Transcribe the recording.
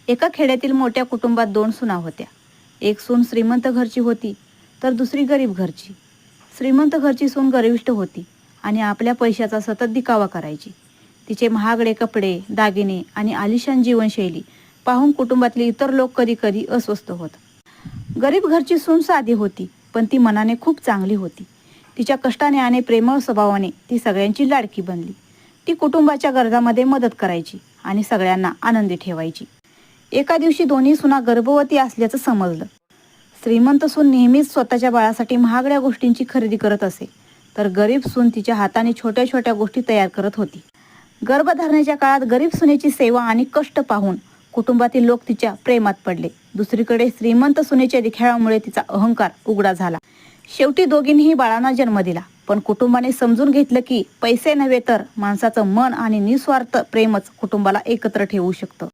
एका खेड्यातील मोठ्या कुटुंबात 2 सुना होत्या. एक सून श्रीमंत घरची होती तर दुसरी गरीब घरची. श्रीमंत घरची सून गर्विष्ठ होती आणि आपल्या पैशाचा सतत दिखावा करायची. तिचे महागडे कपडे, दागिने आणि आलिशान जीवनशैली पाहून कुटुंबातले इतर लोक कधी कधी अस्वस्थ होत. गरीब घरची सून साधी होती, पण ती मनाने खूप चांगली होती. तिच्या कष्टाने आणि प्रेमळ स्वभावाने ती सगळ्यांची लाडकी बनली. ती कुटुंबाच्या गरजामध्ये मदत करायची आणि सगळ्यांना आनंदी ठेवायची. एका दिवशी दोन्ही सुना गर्भवती असल्याचं समजलं. श्रीमंत सून नेहमीच स्वतःच्या बाळासाठी महागड्या गोष्टींची खरेदी करत असे, तर गरीब सून तिच्या हाताने छोट्या छोट्या गोष्टी तयार करत होती. गर्भधारणेच्या काळात गरीब सुनेची सेवा आणि कष्ट पाहून कुटुंबातील लोक तिच्या प्रेमात पडले. दुसरीकडे श्रीमंत सुनेच्या दिखाव्यामुळे तिचा अहंकार उघडा झाला. शेवटी दोघींनीही बाळांना जन्म दिला, पण कुटुंबाने समजून घेतलं की पैसे नव्हे तर माणसाचं मन आणि निस्वार्थ प्रेमच कुटुंबाला एकत्र ठेवू शकतं.